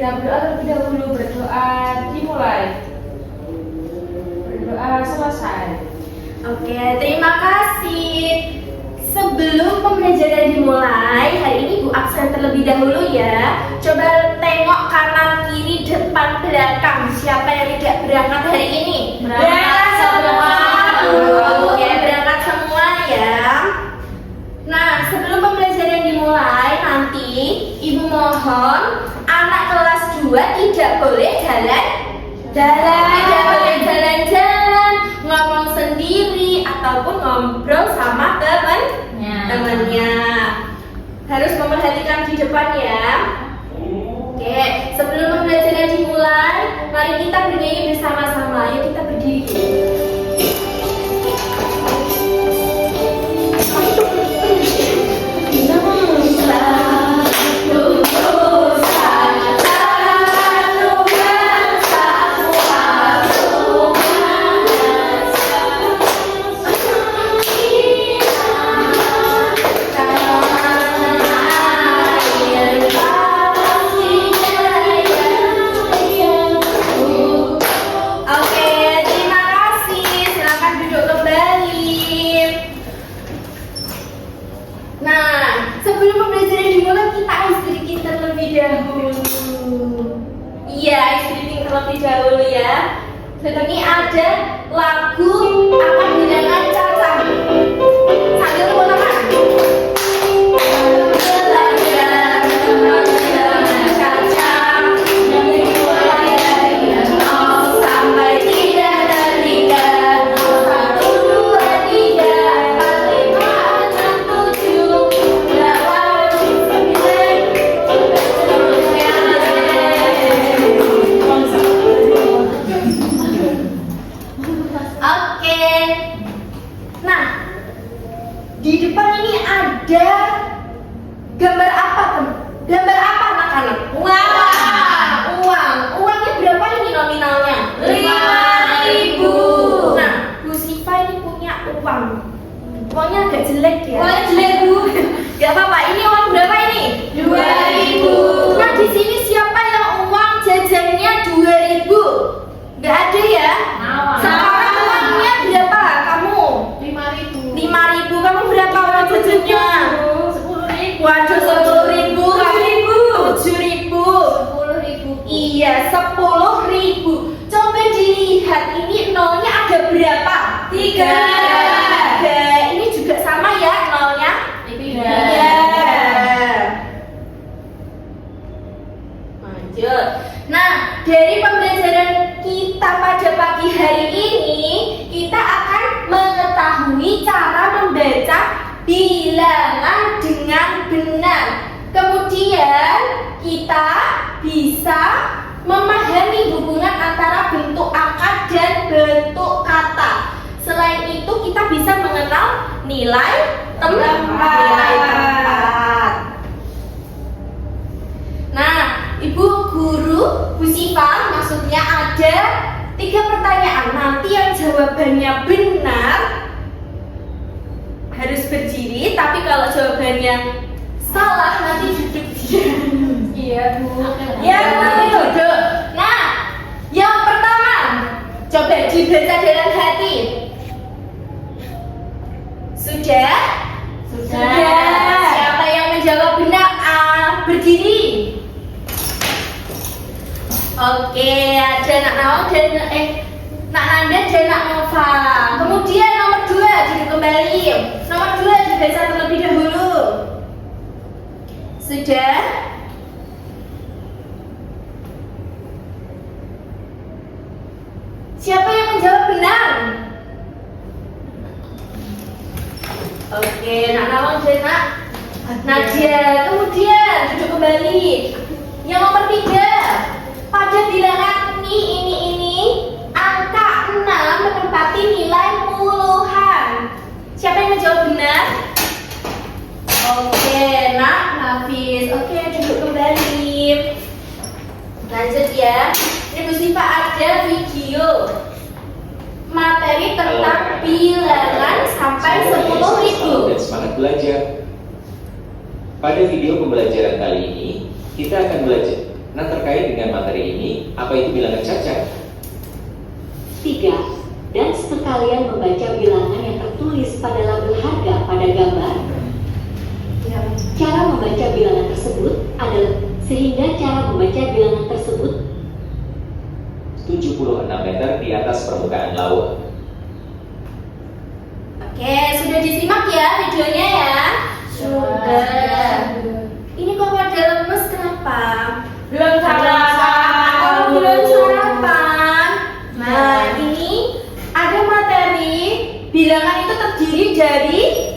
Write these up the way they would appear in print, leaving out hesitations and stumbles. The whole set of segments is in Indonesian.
kita berdoa terlebih dahulu. Berdoa dimulai. Berdoa selesai. Oke, terima kasih. Sebelum pembelajaran dimulai, hari ini Bu absen terlebih dahulu ya. Coba tengok kanan, kiri, depan, belakang. Siapa yang tidak berangkat hari ini? Berangkat semua. Oke, berangkat semua ya. Nah, sebelum pembelajaran dimulai, nanti Ibu mohon anak kelas 2 tidak boleh tidak boleh jalan-jalan, ngomong sendiri ataupun ngobrol sama temannya. Harus memperhatikan di depan ya. Oke, sebelum pembelajaran dimulai, mari kita bernyanyi bersama-sama. Ayo kita berdiri. Ini ada lagu akan hidangan caca. Sambil tepuk tangan. Belajar hidangan caca yang dimulai dari 0 sampai tidak terhingga. 1, 2, 3, 4, 5, 6, 7, 8, 9. Oke. Nah, di depan ini ada gambar apa, Tem? Gambar apa, anak-anak? Uang. Uangnya berapa ini nominalnya? 5.000. Nah, Bu Siva ini punya uang. Uangnya agak jelek ya. Uangnya jelek, Bu. Gak apa-apa. Ini uang berapa ini? 2.000. Nah, di sini siapa yang uang jajannya 2.000? Gak ada ya? Sekarang uangnya berapa kamu? 5.000. Kamu berapa uang jajannya? 10.000. Waduh, 10.000. Kamu 7.000. 10.000. Iya, 10.000. Coba dilihat ini nolnya ada berapa? 3. Ini juga sama ya nolnya? 3. Lanjut. Nah, dari pembelajaran kita pada pagi hari ini, kita akan mengetahui cara membaca bilangan dengan benar. Kemudian kita bisa memahami hubungan antara bentuk angka dan bentuk kata. Selain itu, kita bisa mengenal nilai tempat. Nah, Ibu Guru Bu Siva, maksudnya ada 3 pertanyaan. Nanti yang jawabannya benar harus berdiri, tapi kalau jawabannya salah nanti duduk diam. Iya, Bu. Ya, Bu, duduk. Nah, yang pertama, coba dibaca dalam hati. Sudah? Siapa yang menjawab benar? Berdiri. Oke, ada Nak Nawang dan Nak Nanda dan Nak Nova. Kemudian nomor 2 duduk kembali. Nomor 2 dibaca terlebih dahulu. Sudah? Siapa yang menjawab benar? Oke, Nak Nawang dan Nak Nadia. Kemudian duduk kembali. Yang nomor 3. Pada bilangan ini angka 6 menempati nilai puluhan. Siapa yang menjawab benar? Oke, Nak Nafis. Oke, duduk kembali. Lanjut ya. Ini Bu Siva ada video materi tentang bilangan sampai 10.000. Dan semangat belajar. Pada video pembelajaran kali ini, kita akan belajar Nah, terkait dengan materi ini, apa itu bilangan cacat? 3. Dan sekalian membaca bilangan yang tertulis pada label harga pada gambar. Cara membaca bilangan tersebut adalah sehingga cara membaca bilangan tersebut 76 meter di atas permukaan laut. Oke, sudah disimak ya videonya ya? Sudah. Ini kok pada lemes kenapa? Belum sarapan. Oh, belum sarapan. Nah, ini ada materi bilangan itu terdiri dari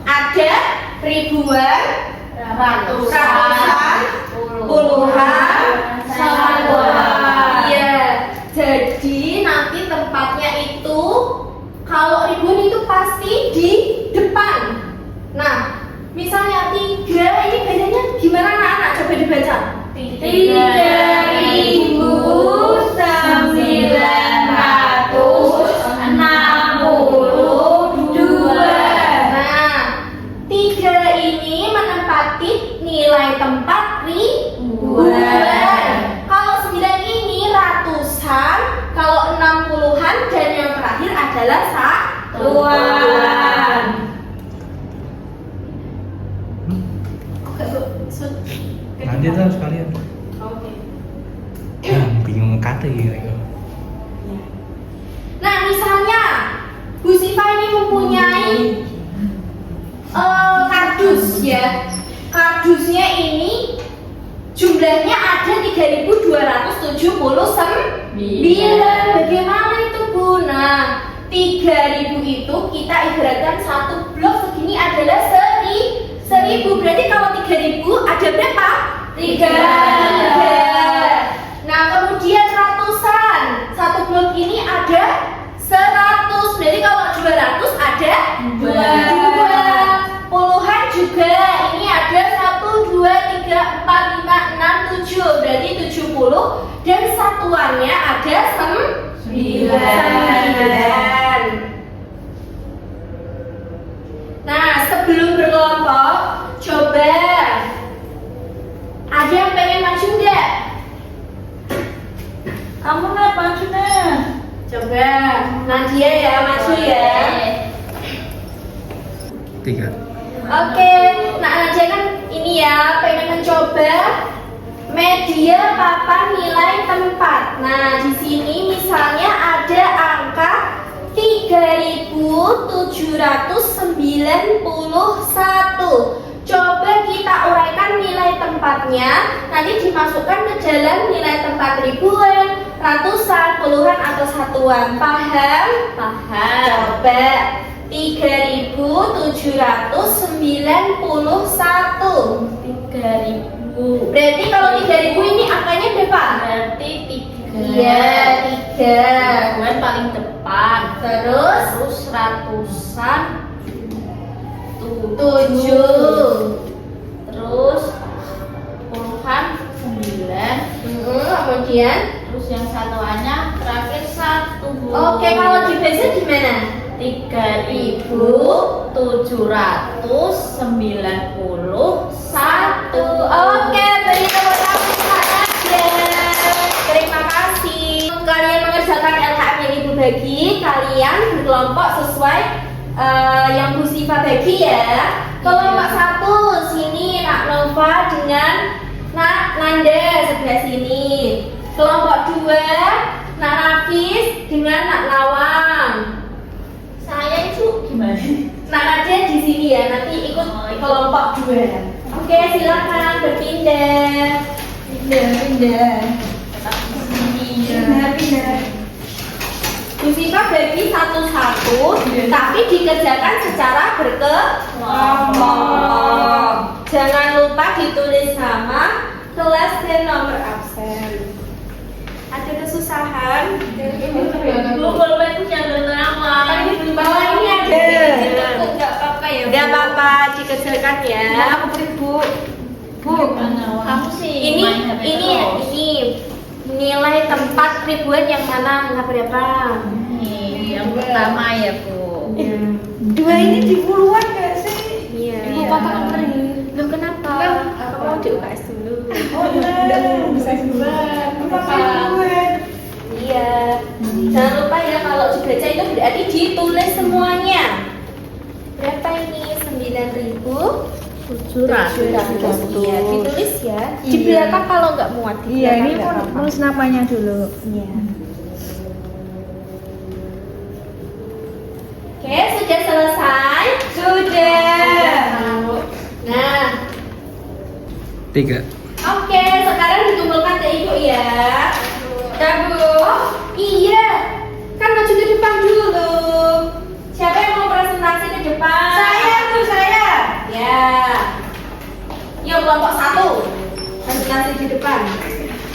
ada ribuan, ratusan, puluhan, satuan. Iya. Jadi nanti tempatnya itu kalau ribuan itu pasti di depan. Nah, misalnya 3 ini bedanya gimana anak-anak? Coba dibaca. 3.962. Nah, 3 ini menempati nilai tempat ribuan. Kalau 9 ini ratusan, kalau 6 puluhan, dan yang terakhir adalah satuan. Oke, Lanjut lah sekalian. Oke. Ya, bingung kata gitu. Nah, misalnya Bu Siva ini mempunyai kardus ya. Kardusnya ini jumlahnya ada 3.279. Bagaimana itu Bu? Nah, 3.000 itu kita ibaratkan satu blok segini adalah 1.000. Berarti kalau 3.000 ada berapa? 3. Nah, kemudian ratusan. Satu blok ini ada 100. Berarti kalau 200 ada 2. Puluhan juga. Ini ada 1, 2, 3, 4, 5, 6, 7. Berarti 70. Dan satuannya ada 9. Nah, sebelum berkelompok, coba ada yang pengen maju nggak? Kamu nggak maju nih? Coba, Nadia ya, maju ya. 3. Oke, nah Nadia kan ini ya, pengen mencoba media papan nilai tempat. Nah, di sini misalnya ada angka 3.791. Coba kita uraikan nilai tempatnya. Nanti dimasukkan ke dalam nilai tempat ribuan, ratusan, puluhan atau satuan. Paham? Paham. Coba 3.791. 3.000. Berarti kalau 3.000 ini angkanya berapa? Berarti 3. Iya, 3. Ribuan paling depan. Terus ratusan 7. Terus puluhan 9. Kemudian Terus yang satuannya terakhir 1. oke, kalau di base gimana? 3.791. Oke, beri tepuk tangan saja. Terima kasih. Kalian mengerjakan LHM yang Ibu bagi, kalian berkelompok sesuai yang Bu Siva bagi ya. Kelompok 1 sini Nak Nova dengan Nak Nanda sebelah sini. Kelompok 2 Nak Nafis dengan Nak Nawang. Saya itu gimana? Nak Nadia di sini ya, nanti ikut kelompok 2. Oke, silakan berpindah. Pindah. Tetap di sini. Pindah. Bu Siva bagi satu-satu, tapi dikerjakan secara berkelompok. Jangan lupa ditulis sama kelas dan nomor absen. Ada kesusahan? Bu, kalau itu jangan nama. Bawah ini ada. Enggak apa-apa ya. Gak apa-apa, dikerjakan ya. Aku Bu. Kamu sih Ini main HP terus. nilai tempat ribuan yang mana? Angka berapa? Nih, yang pertama ya Bu. Dua ini di puluhan gak sih? Iya. Ibu kotak nomor ini. Loh kenapa? Kamu mau di UKS dulu. Oh iya. Iya. Jangan lupa ya kalau dibaca itu berarti ditulis semuanya. Berapa ini? 9.700. Iya, ditulis ya. Di belakang kalau nggak muat. Di Iya, belakang ini nggak apa-apa. nulis namanya dulu. Iya. Oke, sudah selesai? Sudah. Nah, 3. oke, sekarang dikumpulkan ke ibu ya. Bu. Oh, iya. Kan maju ke depan dulu. Siapa yang mau presentasi ke depan? Bu, saya. Ya. Yuk kelompok 1. Presentasi di depan.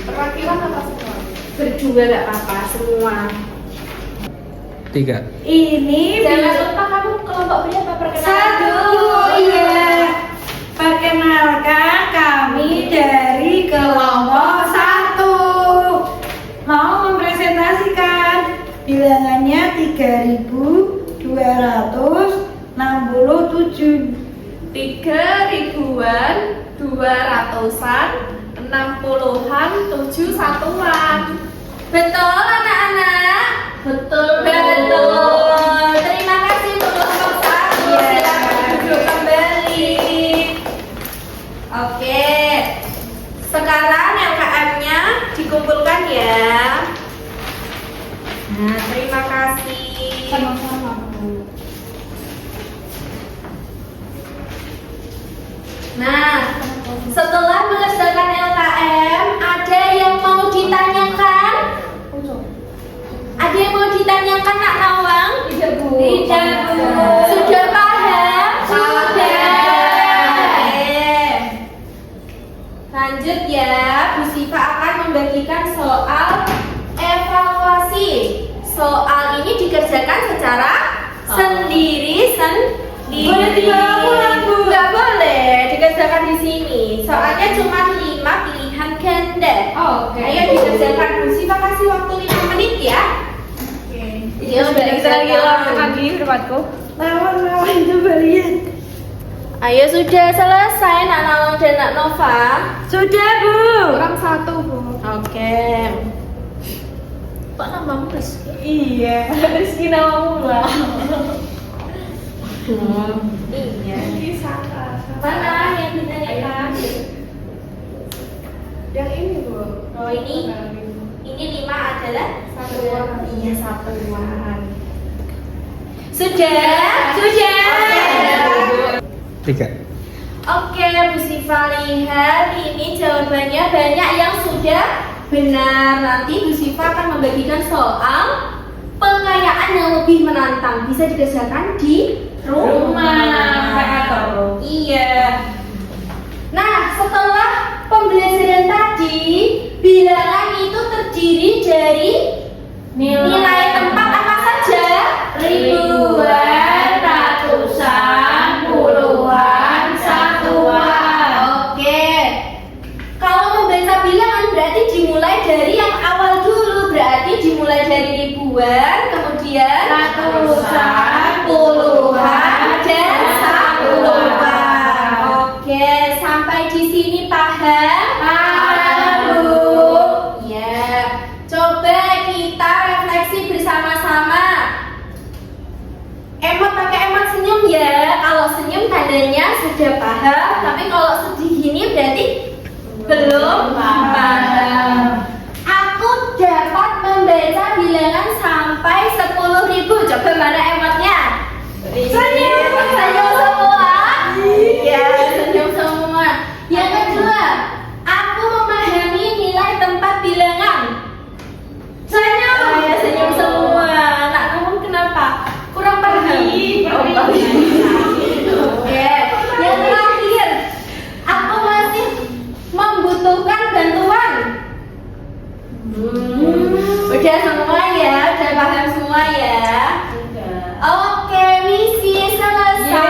Perwakilan apa semua? Berdua nggak apa-apa, semua. 3. Ini Jangan lupa kamu kelompok berapa perkenalan dulu. Iya. Perkenalkan kami dari kelompok 1. Mau mempresentasikan bilangannya 3.267. 3.000-an, 200-an, 60-an, 7 satuan. Betul anak-anak? Betul. Betul. Terima kasih untuk kelompok 1. Iya. Silakan duduk kembali. Oke. Sekarang LKM-nya dikumpulkan ya. Nah, terima kasih. Nah, setelah mengerjakan LKM, ada yang mau ditanyakan? Ada yang mau ditanyakan, Nak Nawang? Tidak, Bu. Tidak, Bu. Sudah paham? Sudah. Oke. Lanjut ya, Bu Siva akan membagikan soal evaluasi. Soal ini dikerjakan secara sendiri-sendiri. Boleh dibawa pulang, Bu? Nggak boleh, dikerjakan di sini. Soalnya cuma 5 pilihan ganda. Oke. Ayo dikerjakan, Bu Siva kasih waktu 5 menit ya. Ya sudah kita lagi lakukan di tempatku. Lawan itu balian. Ayo sudah selesai Nak Nawang dan Nak Nova. Sudah, Bu. Kurang 1, Bu. Oke. Kok nambah Rizky? Iya. Rizky namamu lah. Iya. Saka. Mana yang ditanyakan? Yang ini, Bu. Oh ini 5 adalah Satuan. Iya, satuan. Sudah? Sudah. 3. Oke, Bu Siva lihat ini jawabannya banyak yang sudah benar. Nanti Bu Siva akan membagikan soal pengayaan yang lebih menantang. Bisa dikerjakan di rumah. Iya. Nah, setelah pembelajaran tadi, bilangan itu terdiri dari nilai tempat apa saja? Ribuan, ratusan, puluhan, satuan. Oke. Kalau membaca bilangan berarti dimulai dari yang awal dulu. Berarti dimulai dari ribuan, kemudian ratusan, puluhan, dan satuan. Oke, sampai di sini paham? Paham, Bu. Ya. Coba kita refleksi bersama-sama. Emot pakai emot senyum ya. Kalau senyum tandanya sudah paham, tapi kalau sedih gini berarti belum paham. Aku dapat membaca bilangan sampai 10.000. Coba mana emotnya? Senyum, senyum semua. Iya, senyum semua. Yang kedua, aku memahami nilai tempat bilangan. Senyum. Ya, senyum semua. Nak kamu kenapa? Kurang paham. Oke. Yang terakhir, aku masih membutuhkan bantuan. Udah semua ya, udah paham semua ya. Oke, misi selesai.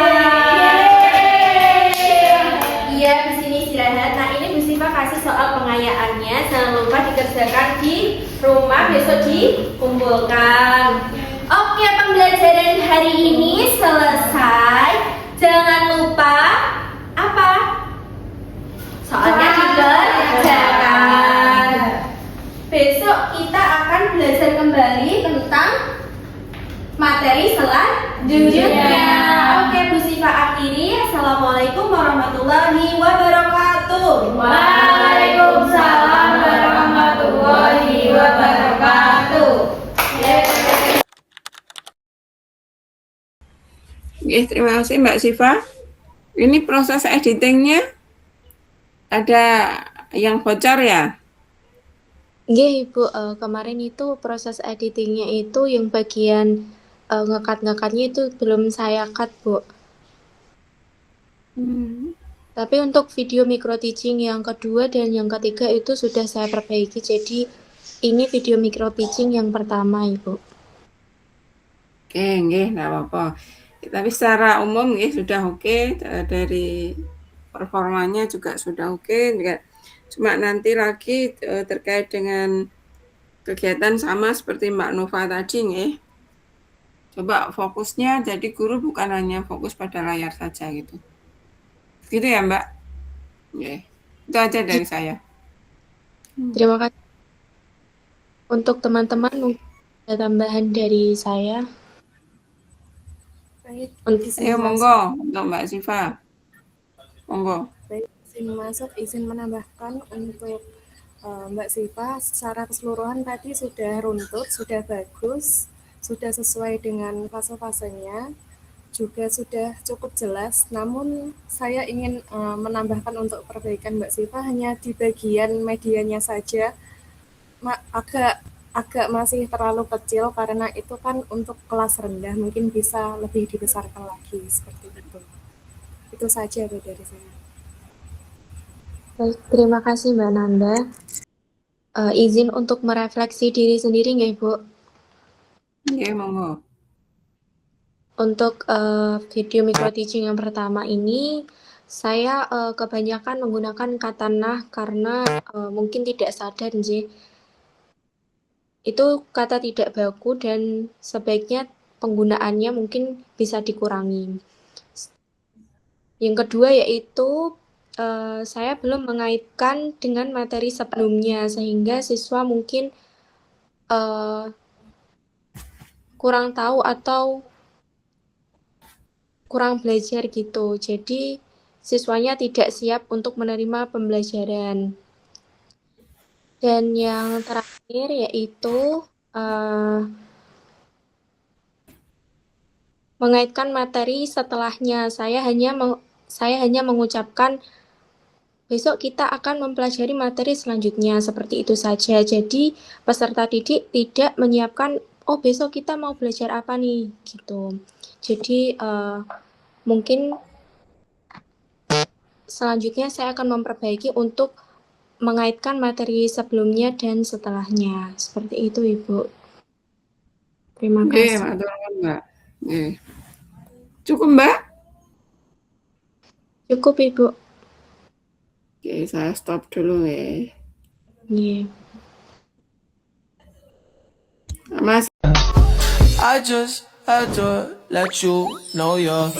Iya, di sini istirahat. Nah, ini Bu Siva kasih soal pengayaannya. Jangan lupa dikerjakan di rumah, besok dikumpulkan. Oke, pembelajaran hari ini selesai. Jangan lupa apa? Soalnya dikerjakan. materi selanjutnya. Oke, Bu Siva akhiri. Assalamualaikum warahmatullahi wabarakatuh. Waalaikumsalam warahmatullahi wabarakatuh. Oke, terima kasih Mbak Siva. Ini proses editingnya ada yang bocor ya? Nggih, Ibu, kemarin itu proses editingnya itu yang bagian ngekat-ngekatnya itu belum saya cut, Bu. Tapi untuk video micro teaching yang kedua dan yang ketiga itu sudah saya perbaiki. Jadi ini video micro teaching yang pertama, Ibu. Oke, nggih, enggak apa-apa. Tapi secara umum nggih sudah oke, dari performanya juga sudah oke. Cuma nanti lagi terkait dengan kegiatan sama seperti Mbak Nova tadi nggih. Coba fokusnya jadi guru bukan hanya fokus pada layar saja gitu. Gitu ya Mbak? Oke. Itu aja dari saya. Terima kasih. Untuk teman-teman mungkin ada tambahan dari saya. Baik, Ayo monggo untuk Mbak Siva. Monggo. baik, izin menambahkan untuk Mbak Siva, secara keseluruhan tadi sudah runtut, sudah bagus, sudah sesuai dengan fase-fasenya, juga sudah cukup jelas. Namun saya ingin menambahkan untuk perbaikan Mbak Siva hanya di bagian medianya saja, agak masih terlalu kecil karena itu kan untuk kelas rendah, mungkin bisa lebih dibesarkan lagi seperti itu. Itu saja Bu dari saya. Baik, terima kasih Mbak Nanda. Izin untuk merefleksi diri sendiri nggih, Bu? Iya, monggo. Untuk video micro teaching yang pertama ini, saya kebanyakan menggunakan kata nah karena mungkin tidak sadar nggih. Itu kata tidak baku dan sebaiknya penggunaannya mungkin bisa dikurangi. Yang kedua yaitu saya belum mengaitkan dengan materi sebelumnya sehingga siswa mungkin kurang tahu atau kurang belajar gitu. Jadi siswanya tidak siap untuk menerima pembelajaran. Dan yang terakhir yaitu mengaitkan materi setelahnya. Saya hanya mengucapkan besok kita akan mempelajari materi selanjutnya, seperti itu saja. Jadi peserta didik tidak menyiapkan oh besok kita mau belajar apa nih gitu. Jadi mungkin selanjutnya saya akan memperbaiki untuk mengaitkan materi sebelumnya dan setelahnya. Seperti itu Ibu. Terima kasih. Oke, Mbak. Cukup Mbak? Cukup Ibu. Oke, saya stop dulu ya. Iya. Mas. I just had to let you know you're